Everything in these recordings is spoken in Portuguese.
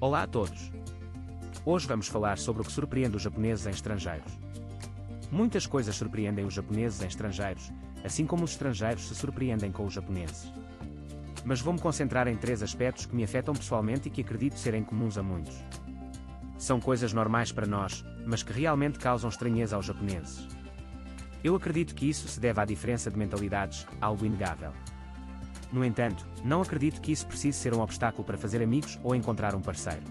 Olá a todos! Hoje vamos falar sobre o que surpreende os japoneses em estrangeiros. Muitas coisas surpreendem os japoneses em estrangeiros, assim como os estrangeiros se surpreendem com os japoneses. Mas vou-me concentrar em 3 aspectos que me afetam pessoalmente e que acredito serem comuns a muitos. São coisas normais para nós, mas que realmente causam estranheza aos japoneses. Eu acredito que isso se deve à diferença de mentalidades, algo inegável. No entanto, não acredito que isso precise ser um obstáculo para fazer amigos ou encontrar um parceiro.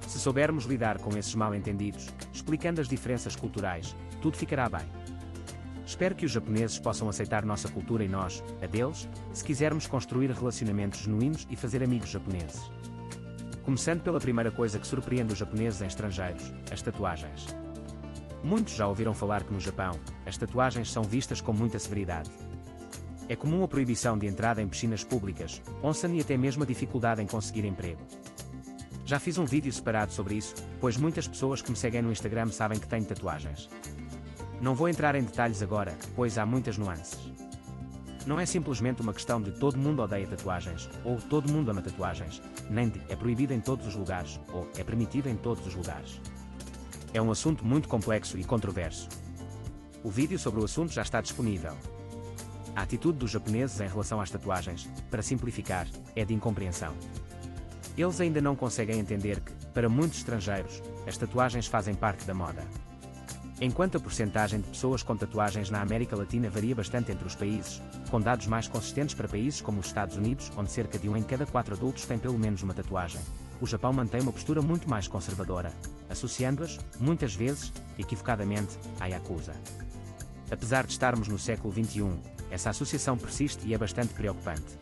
Se soubermos lidar com esses mal-entendidos, explicando as diferenças culturais, tudo ficará bem. Espero que os japoneses possam aceitar nossa cultura e nós, a deles, se quisermos construir relacionamentos genuínos e fazer amigos japoneses. Começando pela primeira coisa que surpreende os japoneses em estrangeiros, as tatuagens. Muitos já ouviram falar que no Japão, as tatuagens são vistas com muita severidade. É comum a proibição de entrada em piscinas públicas, onsen e até mesmo a dificuldade em conseguir emprego. Já fiz um vídeo separado sobre isso, pois muitas pessoas que me seguem no Instagram sabem que tenho tatuagens. Não vou entrar em detalhes agora, pois há muitas nuances. Não é simplesmente uma questão de todo mundo odeia tatuagens, ou todo mundo ama tatuagens, nem de é proibido em todos os lugares, ou é permitido em todos os lugares. É um assunto muito complexo e controverso. O vídeo sobre o assunto já está disponível. A atitude dos japoneses em relação às tatuagens, para simplificar, é de incompreensão. Eles ainda não conseguem entender que, para muitos estrangeiros, as tatuagens fazem parte da moda. Enquanto a porcentagem de pessoas com tatuagens na América Latina varia bastante entre os países, com dados mais consistentes para países como os Estados Unidos, onde cerca de 1 em cada 4 adultos tem pelo menos uma tatuagem, o Japão mantém uma postura muito mais conservadora, associando-as, muitas vezes, equivocadamente, à Yakuza. Apesar de estarmos no século XXI, essa associação persiste e é bastante preocupante.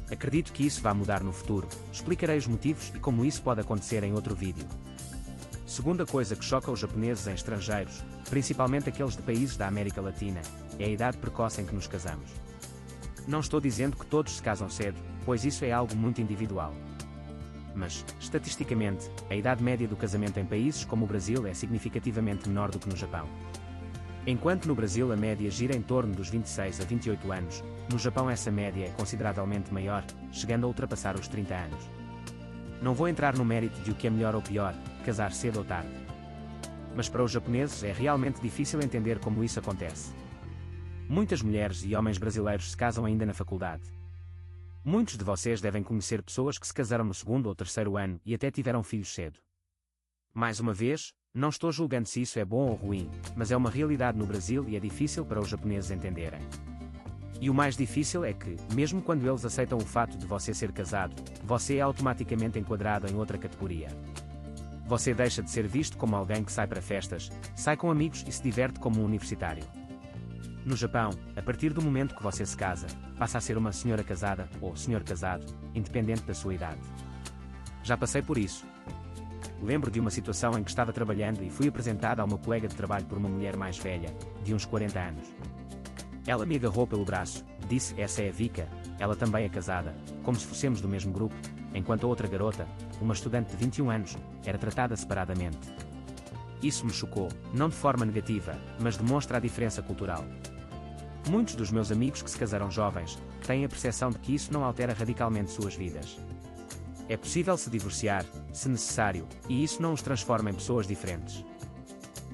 Acredito que isso vai mudar no futuro, explicarei os motivos e como isso pode acontecer em outro vídeo. Segunda coisa que choca os japoneses em estrangeiros, principalmente aqueles de países da América Latina, é a idade precoce em que nos casamos. Não estou dizendo que todos se casam cedo, pois isso é algo muito individual. Mas, estatisticamente, a idade média do casamento em países como o Brasil é significativamente menor do que no Japão. Enquanto no Brasil a média gira em torno dos 26 a 28 anos, no Japão essa média é consideravelmente maior, chegando a ultrapassar os 30 anos. Não vou entrar no mérito de o que é melhor ou pior, casar cedo ou tarde. Mas para os japoneses é realmente difícil entender como isso acontece. Muitas mulheres e homens brasileiros se casam ainda na faculdade. Muitos de vocês devem conhecer pessoas que se casaram no 2º ou 3º ano e até tiveram filhos cedo. Mais uma vez, não estou julgando se isso é bom ou ruim, mas é uma realidade no Brasil e é difícil para os japoneses entenderem. E o mais difícil é que, mesmo quando eles aceitam o fato de você ser casado, você é automaticamente enquadrado em outra categoria. Você deixa de ser visto como alguém que sai para festas, sai com amigos e se diverte como um universitário. No Japão, a partir do momento que você se casa, passa a ser uma senhora casada ou senhor casado, independente da sua idade. Já passei por isso. Lembro de uma situação em que estava trabalhando e fui apresentada a uma colega de trabalho por uma mulher mais velha, de uns 40 anos. Ela me agarrou pelo braço, disse: "Essa é a Vika, ela também é casada", como se fossemos do mesmo grupo, enquanto a outra garota, uma estudante de 21 anos, era tratada separadamente. Isso me chocou, não de forma negativa, mas demonstra a diferença cultural. Muitos dos meus amigos que se casaram jovens, têm a percepção de que isso não altera radicalmente suas vidas. É possível se divorciar, se necessário, e isso não os transforma em pessoas diferentes.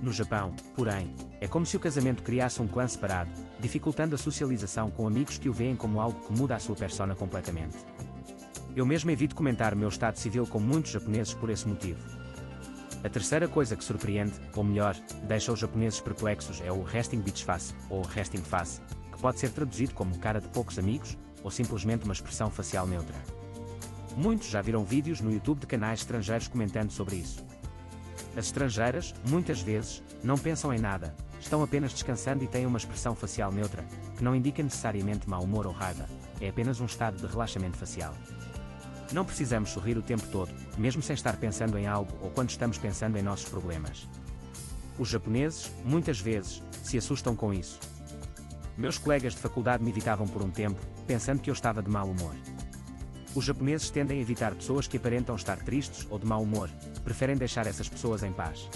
No Japão, porém, é como se o casamento criasse um clã separado, dificultando a socialização com amigos que o veem como algo que muda a sua persona completamente. Eu mesmo evito comentar meu estado civil com muitos japoneses por esse motivo. A terceira coisa que surpreende, ou melhor, deixa os japoneses perplexos é o resting bitch face, ou resting face, que pode ser traduzido como cara de poucos amigos, ou simplesmente uma expressão facial neutra. Muitos já viram vídeos no YouTube de canais estrangeiros comentando sobre isso. As estrangeiras, muitas vezes, não pensam em nada, estão apenas descansando e têm uma expressão facial neutra, que não indica necessariamente mau humor ou raiva, é apenas um estado de relaxamento facial. Não precisamos sorrir o tempo todo, mesmo sem estar pensando em algo ou quando estamos pensando em nossos problemas. Os japoneses, muitas vezes, se assustam com isso. Meus colegas de faculdade me evitavam por um tempo, pensando que eu estava de mau humor. Os japoneses tendem a evitar pessoas que aparentam estar tristes ou de mau humor, preferem deixar essas pessoas em paz.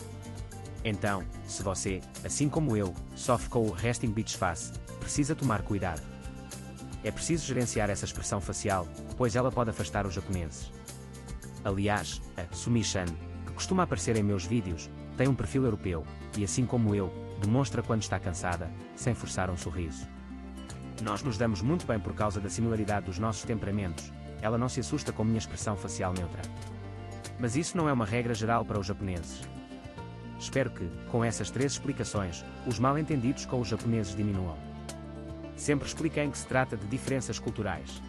Então, se você, assim como eu, sofre com o resting bitch face, precisa tomar cuidado. É preciso gerenciar essa expressão facial, pois ela pode afastar os japoneses. Aliás, a Sumi-chan, que costuma aparecer em meus vídeos, tem um perfil europeu, e assim como eu, demonstra quando está cansada, sem forçar um sorriso. Nós nos damos muito bem por causa da similaridade dos nossos temperamentos, ela não se assusta com minha expressão facial neutra. Mas isso não é uma regra geral para os japoneses. Espero que, com essas 3 explicações, os mal-entendidos com os japoneses diminuam. Sempre expliquei que se trata de diferenças culturais.